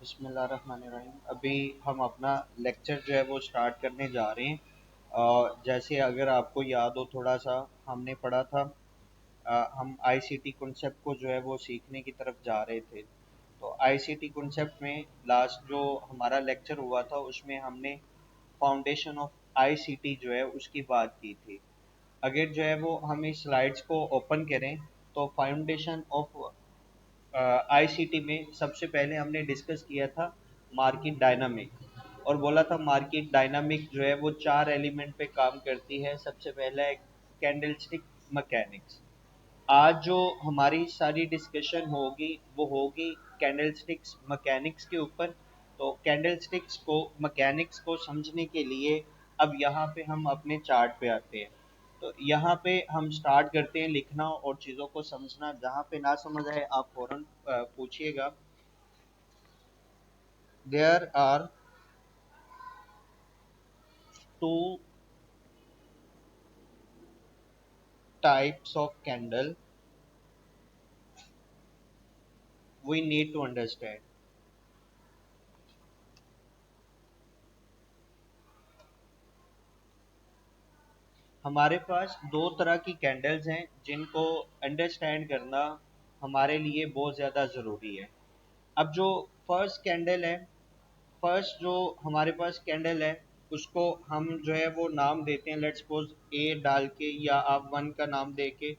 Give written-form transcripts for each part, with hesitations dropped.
बिस्मिल्लाहिर्रहमानिर्रहीम। अभी हम अपना लेक्चर जो है वो स्टार्ट करने जा रहे हैं। जैसे अगर आपको याद हो थोड़ा सा हमने पढ़ा था। हम आईसीटी कॉन्सेप्ट को जो है वो सीखने की तरफ जा रहे थे। तो आईसीटी कॉन्सेप्ट में लास्ट जो हमारा लेक्चर हुआ था उसमें हमने फाउंडेशन ऑफ आईसीटी जो है उसकी बात की थी। अगर जो है वो हम इस स्लाइड्स को ओपन करें तो फाउंडेशन ऑफ आईसीटी में सबसे पहले हमने डिस्कस किया था मार्केट डायनामिक, और बोला था मार्केट डायनामिक जो है वो चार एलिमेंट पे काम करती है। सबसे पहला है कैंडलस्टिक मैकेनिक्स। आज जो हमारी सारी डिस्कशन होगी वो होगी कैंडलस्टिक्स मैकेनिक्स के ऊपर। तो कैंडलस्टिक्स को मैकेनिक्स को समझने के लिए अब यहाँ पे हम अपने चार्ट पे आते हैं। तो यहाँ पे हम स्टार्ट करते हैं लिखना और चीज़ों को समझना। जहाँ पे ना समझ आए आप फौरन पूछिएगा। There are two types of candle we need to understand. हमारे पास दो तरह की कैंडल्स हैं जिनको अंडरस्टैंड करना हमारे लिए बहुत ज़्यादा ज़रूरी है। अब जो फर्स्ट कैंडल है, फर्स्ट जो हमारे पास कैंडल है उसको हम जो है वो नाम देते हैं, लेट्स सपोज ए डाल के या आप वन का नाम दे के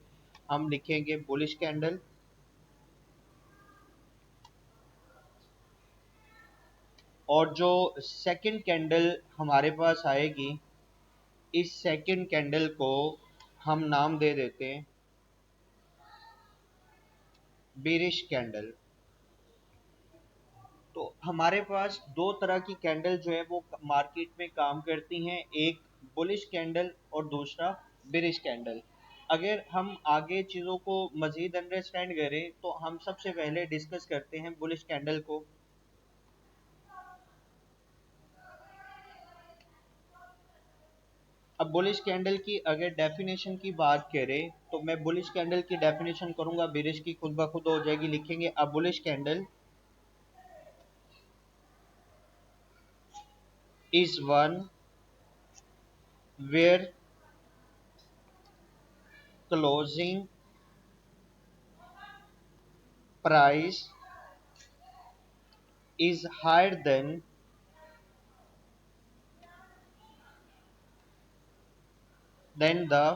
हम लिखेंगे बुलिश कैंडल। और जो सेकंड कैंडल हमारे पास आएगी, इस सेकंड कैंडल को हम नाम दे देते हैं बेरिश कैंडल। तो हमारे पास दो तरह की कैंडल जो है वो मार्केट में काम करती हैं, एक बुलिश कैंडल और दूसरा बेरिश कैंडल। अगर हम आगे चीज़ों को मज़ीद अंडरस्टैंड करें तो हम सबसे पहले डिस्कस करते हैं बुलिश कैंडल को। अब बुलिश कैंडल की अगर डेफिनेशन की बात करें तो मैं बुलिश कैंडल की डेफिनेशन करूंगा, बेरिश की खुद ब खुद हो जाएगी। लिखेंगे a bullish candle is one where closing price is higher than the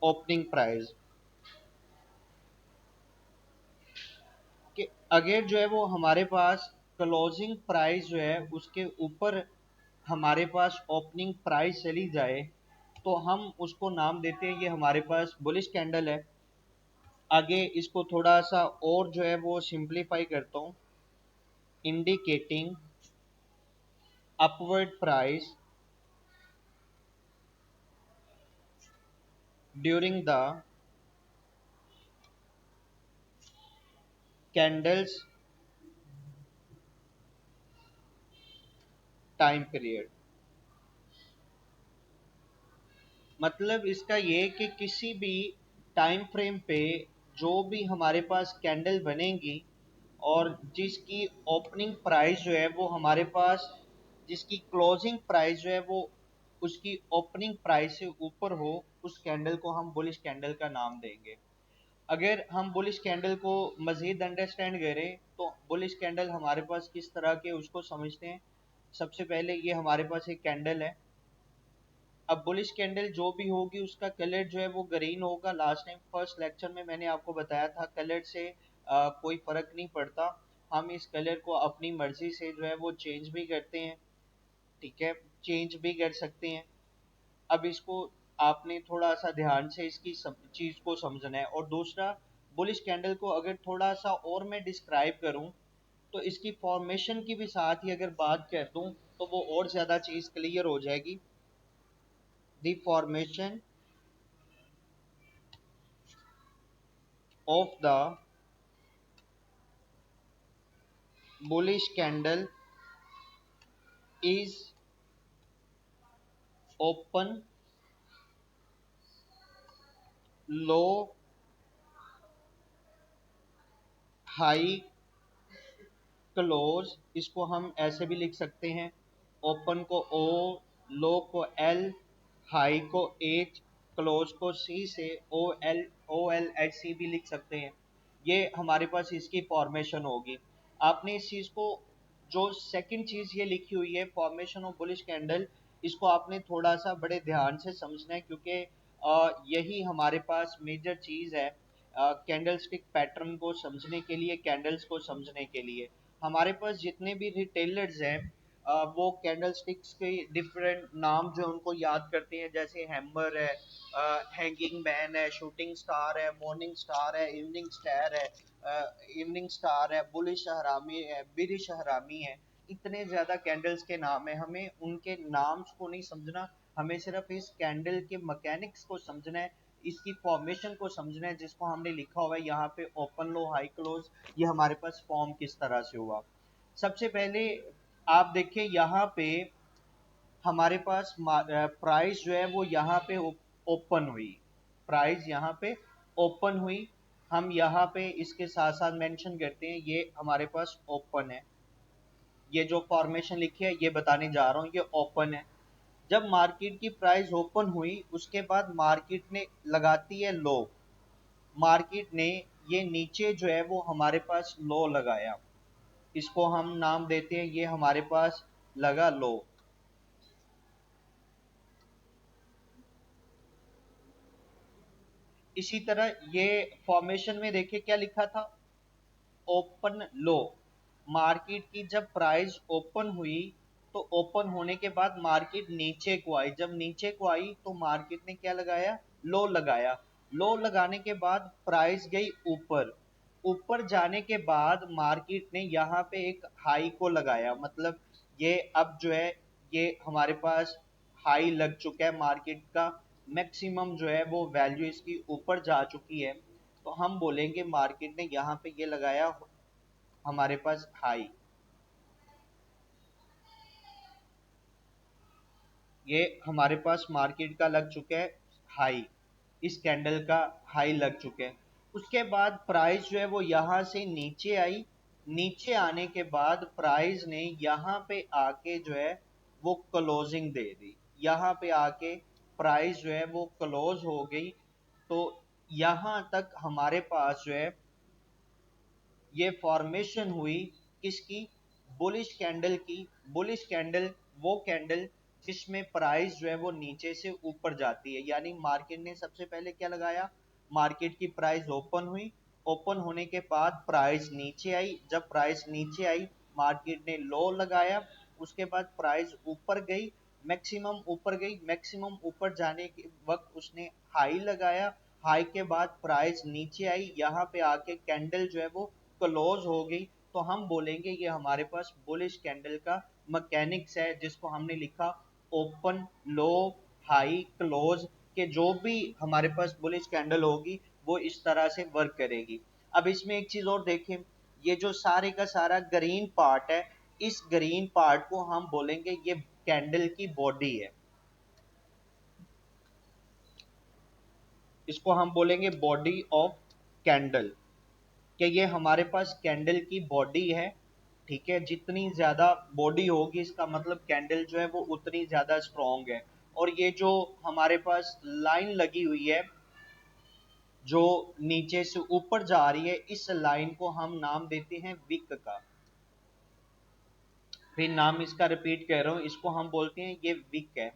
opening price। कि अगर जो है वो हमारे पास क्लोजिंग प्राइस जो है उसके ऊपर हमारे पास ओपनिंग प्राइस चली जाए तो हम उसको नाम देते हैं, ये हमारे पास बुलिश कैंडल है। आगे इसको थोड़ा सा और जो है वो सिंप्लीफाई करता हूँ, indicating upward price during the candles time period. मतलब इसका ये कि किसी भी टाइम फ्रेम पे जो भी हमारे पास कैंडल बनेगी और जिसकी ओपनिंग प्राइस जो है वो हमारे पास, जिसकी क्लोजिंग प्राइस जो है वो उसकी ओपनिंग प्राइस से ऊपर हो, उस कैंडल को हम बुलिश कैंडल का नाम देंगे। अगर हम बुलिश कैंडल को मज़ीद अंडरस्टैंड करें तो बुलिश कैंडल हमारे पास किस तरह के उसको समझते हैं। सबसे पहले ये हमारे पास एक कैंडल है। अब बुलिश कैंडल जो भी होगी उसका कलर जो है वो ग्रीन होगा। लास्ट टाइम फर्स्ट लेक्चर में मैंने आपको बताया था कलर से कोई फर्क नहीं पड़ता। हम इस कलर को अपनी मर्जी से जो है वो चेंज भी करते हैं, ठीक है, चेंज भी कर सकते हैं। अब इसको आपने थोड़ा सा ध्यान से इसकी चीज को समझना है। और दूसरा, बुलिश कैंडल को अगर थोड़ा सा और मैं डिस्क्राइब करूं तो इसकी फॉर्मेशन की भी साथ ही अगर बात कर दूं तो वो और ज्यादा चीज क्लियर हो जाएगी। The formation of the bullish candle is open, low, high close, इसको हम ऐसे भी लिख सकते हैं, ओपन को ओ, लो को एल, हाई को एच, क्लोज को सी से ओ एल एच सी भी लिख सकते हैं। ये हमारे पास इसकी फॉर्मेशन होगी। आपने इस चीज को, जो सेकंड चीज ये लिखी हुई है फॉर्मेशन ऑफ बुलिश कैंडल, इसको आपने थोड़ा सा बड़े ध्यान से समझना है, क्योंकि यही हमारे पास मेजर चीज है कैंडल स्टिक पैटर्न को समझने के लिए, कैंडल्स को समझने के लिए। हमारे पास जितने भी रिटेलर्स हैं वो कैंडल स्टिक्स के डिफरेंट नाम जो उनको याद करते हैं, जैसे हैमर है, हैंगिंग मैन है, शूटिंग स्टार है, मॉर्निंग स्टार है, इवनिंग स्टार है, इवनिंग स्टार है, बुलिश हरामी है, बिरिश हरामी है। इतने ज्यादा कैंडल्स के नाम है, हमें उनके नाम्स को नहीं समझना, हमें सिर्फ इस कैंडल के मैकेनिक्स को समझना है, इसकी फॉर्मेशन को समझना है, जिसको हमने लिखा हुआ है यहाँ पे ओपन लो हाई क्लोज, ये हमारे पास फॉर्म किस तरह से हुआ। सबसे पहले आप देखिए यहाँ पे हमारे पास प्राइस जो है वो यहाँ पे ओपन हुई, प्राइस यहाँ पे ओपन हुई। हम यहाँ पे इसके साथ साथ मेंशन करते हैं ये हमारे पास ओपन है, ये जो फॉर्मेशन लिखी है ये बताने जा रहा हूँ, ये ओपन है। जब मार्केट की प्राइस ओपन हुई उसके बाद मार्केट ने लगाती है लो, मार्केट ने ये नीचे जो है वो हमारे पास लो लगाया, इसको हम नाम देते हैं, ये हमारे पास लगा लो। इसी तरह ये फॉर्मेशन में देखिए क्या लिखा था, ओपन लो। मार्केट की जब प्राइस ओपन हुई तो ओपन होने के बाद मार्केट नीचे को आई, जब नीचे को आई तो मार्केट ने क्या लगाया, लो लगाया। लो लगाने के बाद प्राइस गई ऊपर, ऊपर जाने के बाद मार्केट ने यहाँ पे एक हाई को लगाया, मतलब ये अब जो है ये हमारे पास हाई लग चुका है, मार्केट का मैक्सिमम जो है वो वैल्यू इसकी ऊपर जा चुकी है। तो हम बोलेंगे मार्केट ने यहाँ पे ये लगाया हमारे पास हाई, ये हमारे पास मार्केट का लग चुका है हाई, इस कैंडल का हाई लग चुके हैं। उसके बाद प्राइस जो है वो यहाँ से नीचे आई, नीचे आने के बाद प्राइस ने यहाँ पे आके जो है वो क्लोजिंग दे दी, यहाँ पे आके प्राइस जो है वो क्लोज हो गई। तो यहाँ तक हमारे पास जो है ये फॉर्मेशन हुई किसकी, बुलिश कैंडल की। बुलिश कैंडल वो कैंडल जिसमें प्राइस जो है वो नीचे से ऊपर जाती है, यानी मार्केट ने सबसे पहले क्या लगाया, मार्केट की प्राइस ओपन हुई, ओपन होने के बाद प्राइस नीचे आई, जब प्राइस नीचे आई मार्केट ने लो लगाया, उसके बाद प्राइस ऊपर गई, मैक्सिमम ऊपर गई, मैक्सिमम ऊपर जाने के वक्त उसने हाई लगाया, हाई के बाद प्राइस नीचे आई, यहाँ पे आके कैंडल जो है वो क्लोज हो गई। तो हम बोलेंगे ये हमारे पास बुलिश कैंडल का मैकेनिक्स है, जिसको हमने लिखा ओपन लो हाई क्लोज, के जो भी हमारे पास बुलिश कैंडल होगी वो इस तरह से वर्क करेगी। अब इसमें एक चीज और देखें, ये जो सारे का सारा ग्रीन पार्ट है, इस ग्रीन पार्ट को हम बोलेंगे ये कैंडल की बॉडी है, इसको हम बोलेंगे बॉडी ऑफ कैंडल, कि ये हमारे पास कैंडल की बॉडी है। ठीक है, जितनी ज्यादा बॉडी होगी इसका मतलब कैंडल जो है वो उतनी ज्यादा स्ट्रॉन्ग है। और ये जो हमारे पास लाइन लगी हुई है जो नीचे से ऊपर जा रही है, इस लाइन को हम नाम देते हैं विक का। फिर नाम इसका रिपीट कर रहा हूं, इसको हम बोलते हैं ये विक है।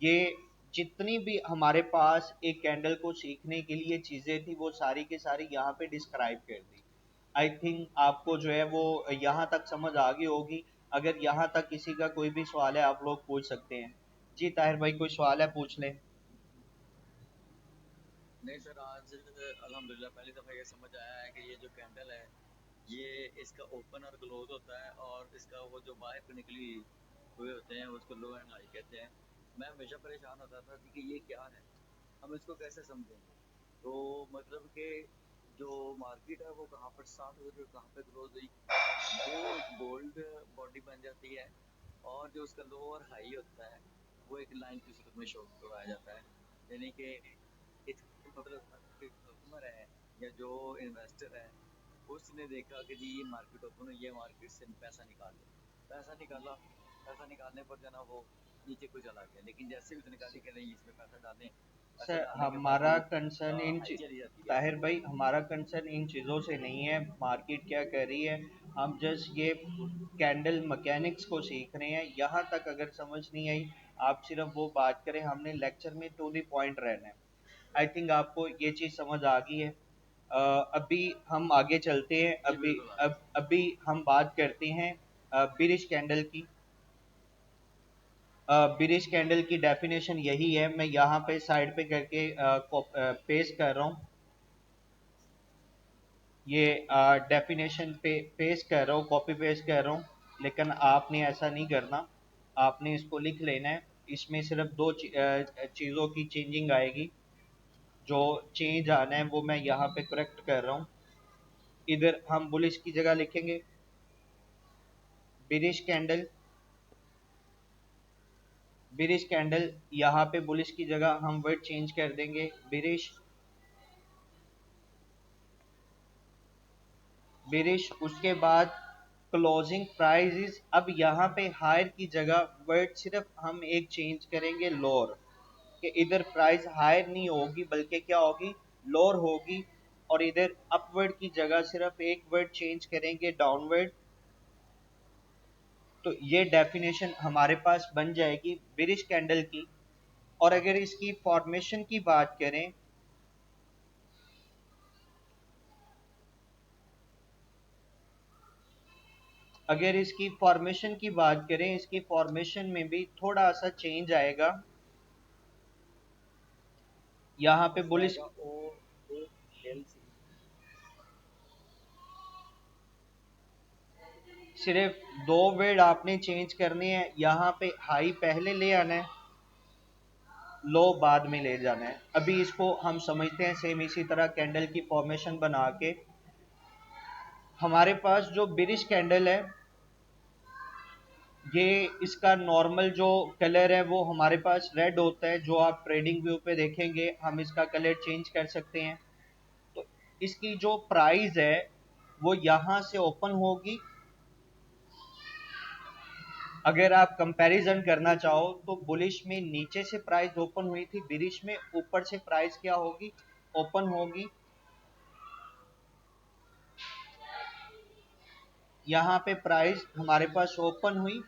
ये जितनी भी हमारे पास एक कैंडल को सीखने के लिए चीजें थी वो सारी की सारी यहाँ पे डिस्क्राइब कर दी। आई थिंक आपको जो है वो यहाँ तक समझ आ गई होगी। अगर यहाँ तक किसी का कोई भी सवाल है आप लोग पूछ सकते हैं। जी ताहिर भाई कोई सवाल है पूछ लें। नहीं सर, आज अल्हम्दुलिल्लाह पहली दफ़ा ये समझ आया है कि ये जो कैंडल है, ये इसका ओपन और क्लोज होता है, और इसका वो जो बाहर पे निकली हुए होते हैं उसको लो एंड हाई कहते हैं। मैं हमेशा परेशान होता था कि ये क्या है, हम इसको कैसे समझेंगे। तो मतलब कि जो मार्केट है वो कहाँ पर स्टार्ट हुई थी और कहाँ पे क्लोज हुई, वो एक बोल्ड बॉडी बन जाती है। और जो उसका लो और हाई होता है वो एक लाइन की सूरत में शो करवाया जाता है। यानी कि इसका मतलब कस्टमर है या जो इन्वेस्टर है, उसने देखा कि जी ये मार्केट ओपन हुई है, मार्केट से पैसा निकाल लो। पैसा निकाला, पैसा निकालने पर जो है ना वो नीचे को चला गया, लेकिन जैसे ही उसने कहा कि नहीं इसमें पैसा डालें, पैसा सर डालने के बाद हमारा वो कंसर्न हाई चली जाती है। ताहिर भाई हमारा कंसर्न इन चीज़ों से नहीं है मार्केट क्या कर रही है। हम जस्ट ये कैंडल मैकेनिक्स को सीख रहे हैं। यहाँ तक अगर समझ नहीं आई, आप सिर्फ वो बात करें, हमने लेक्चर में टू द पॉइंट रहना है। आई थिंक आपको ये चीज़ समझ आ गई है। अभी हम आगे चलते हैं। जी बिल्कुल आ गया। अभी हम बात करते हैं बिरिश कैंडल की। बिरिश कैंडल की डेफिनेशन यही है, मैं यहाँ पे साइड पे करके पेस्ट कर रहा हूँ। ये डेफिनेशन पे पेस्ट कर रहा हूँ, कॉपी पेस्ट कर रहा हूँ, लेकिन आपने ऐसा नहीं करना। आपने इसको लिख लेना है। इसमें सिर्फ दो चीज़ों की चेंजिंग आएगी। जो चेंज आना है वो मैं यहाँ पे करेक्ट कर रहा हूँ। इधर हम बुलिश की जगह लिखेंगे बिरिश कैंडल। बिरिश कैंडल, यहाँ पे बुलिश की जगह हम वर्ड चेंज कर देंगे बिरिश। बिरिश, उसके बाद क्लोजिंग प्राइस। अब यहाँ पे हायर की जगह वर्ड सिर्फ हम एक चेंज करेंगे लोअर, कि इधर प्राइस हायर नहीं होगी बल्कि क्या होगी, लोअर होगी। और इधर अपवर्ड की जगह सिर्फ एक वर्ड चेंज करेंगे डाउनवर्ड। तो ये डेफिनेशन हमारे पास बन जाएगी बिरिश कैंडल की। और अगर इसकी फॉर्मेशन की बात करें, इसकी फॉर्मेशन में भी थोड़ा सा चेंज आएगा। यहाँ पे इसका बुलिश, आएगा OALC। सिर्फ दो वर्ड आपने चेंज करने हैं। यहाँ पे हाई पहले ले आना है, लो बाद में ले जाना है। अभी इसको हम समझते हैं सेम इसी तरह कैंडल की फॉर्मेशन बना के। हमारे पास जो बिरिश कैंडल है, ये इसका नॉर्मल जो कलर है वो हमारे पास रेड होता है। जो आप ट्रेडिंग व्यू पे देखेंगे हम इसका कलर चेंज कर सकते हैं। तो इसकी जो प्राइस है वो यहाँ से ओपन होगी। अगर आप कंपैरिजन करना चाहो तो बुलिश में नीचे से प्राइस ओपन हुई थी, बिरिश में ऊपर से प्राइस क्या होगी, ओपन होगी। यहाँ पे प्राइस हमारे पास ओपन हुई।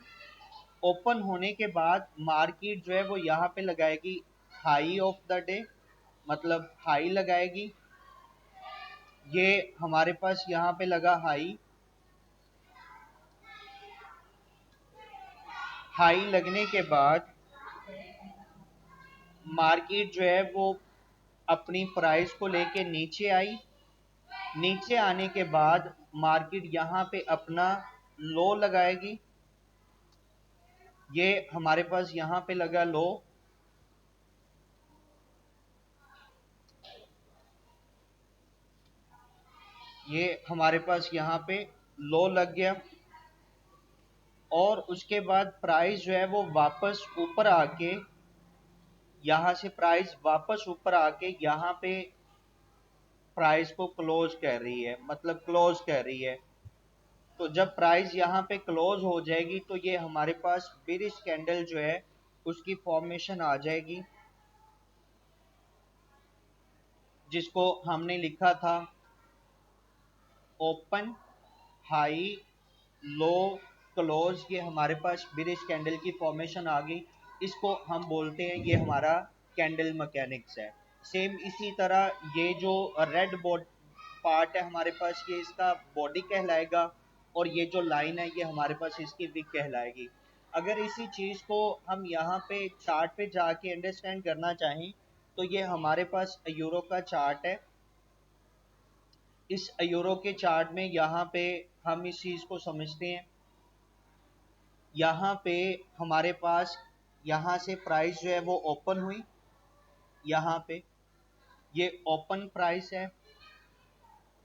ओपन होने के बाद मार्केट जो है वो यहाँ पे लगाएगी हाई ऑफ द डे, मतलब हाई लगाएगी। ये हमारे पास यहाँ पे लगा हाई। हाई लगने के बाद मार्केट जो है वो अपनी प्राइस को लेके नीचे आई। नीचे आने के बाद मार्केट यहाँ पे अपना लो लगाएगी। ये हमारे पास यहाँ पे लगा लो। ये हमारे पास यहाँ पे लो लग गया। और उसके बाद प्राइस जो है वो वापस ऊपर आके, यहाँ से प्राइस वापस ऊपर आके यहाँ पे प्राइस को क्लोज कर रही है, मतलब क्लोज कर रही है। तो जब प्राइस यहाँ पे क्लोज हो जाएगी तो ये हमारे पास बिरिश कैंडल जो है उसकी फॉर्मेशन आ जाएगी, जिसको हमने लिखा था ओपन, हाई, लो, क्लोज। ये हमारे पास बिरिश कैंडल की फॉर्मेशन आ गई। इसको हम बोलते हैं, ये हमारा कैंडल मैकेनिक्स है। सेम इसी तरह ये जो रेड बोर्ड पार्ट है हमारे पास, ये इसका बॉडी कहलाएगा। और ये जो लाइन है ये हमारे पास इसकी विक कहलाएगी। अगर इसी चीज़ को हम यहाँ पे चार्ट पे जाके अंडरस्टैंड करना चाहें तो ये हमारे पास यूरो का चार्ट है। इस यूरो के चार्ट में यहाँ पे हम इस चीज़ को समझते हैं। यहाँ पे हमारे पास यहाँ से प्राइस जो है वो ओपन हुई। यहाँ पे ये ओपन प्राइस है।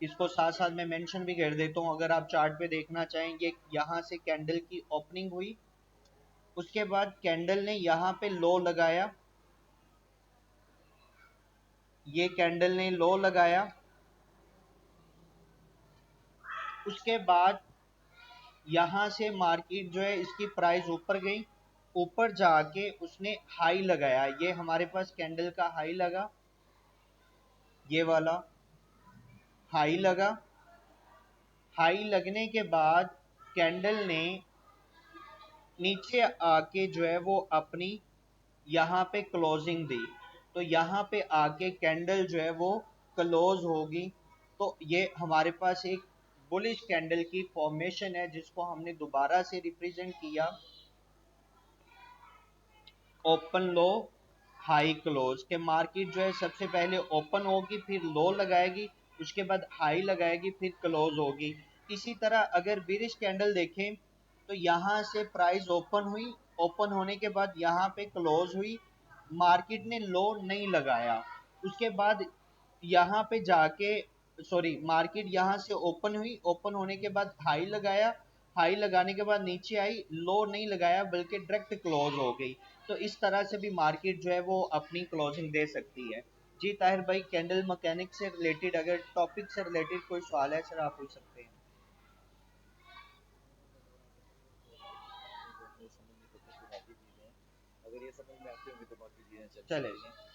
इसको साथ साथ मैं मेंशन भी कर देता हूँ, अगर आप चार्ट पे देखना चाहें। ये यहाँ से कैंडल की ओपनिंग हुई। उसके बाद कैंडल ने यहाँ पे लो लगाया। ये कैंडल ने लो लगाया। उसके बाद यहाँ से मार्केट जो है इसकी प्राइस ऊपर गई, ऊपर जाके उसने हाई लगाया, ये हमारे पास कैंडल का हाई लगा, ये वाला हाई लगा। हाई लगने के बाद कैंडल ने नीचे आके जो है वो अपनी यहाँ पे क्लोजिंग दी, तो यहाँ पे आके कैंडल जो है वो क्लोज होगी। तो ये हमारे पास एक बुलिश कैंडल की फॉर्मेशन है जिसको हमने दोबारा से रिप्रेजेंट किया, ओपन लो हाई क्लोज के। मार्केट जो है सबसे पहले ओपन होगी, फिर लो लगाएगी, उसके बाद हाई लगाएगी, फिर क्लोज होगी। इसी तरह अगर बिरिश कैंडल देखें तो यहाँ से प्राइस ओपन हुई, ओपन होने के बाद यहाँ पे क्लोज हुई, मार्केट ने लो नहीं लगाया, उसके बाद यहाँ पे जाके सॉरी मार्केट यहाँ से ओपन हुई, ओपन होने के बाद हाई लगाया, हाई लगाने के बाद नीचे आई, लो नहीं लगाया बल्कि डायरेक्ट क्लोज हो गई। तो इस तरह से भी मार्केट जो है वो अपनी क्लोजिंग दे सकती है। जी ताहिर भाई, कैंडल मैकेनिक से रिलेटेड अगर टॉपिक से रिलेटेड कोई सवाल है सर आप पूछ सकते हैं। समझ नहीं तो कुछ बाकी चीजें हैं, अगर ये समझ में आती होंगी तो बाकी चीजें चल चले सकती हैं।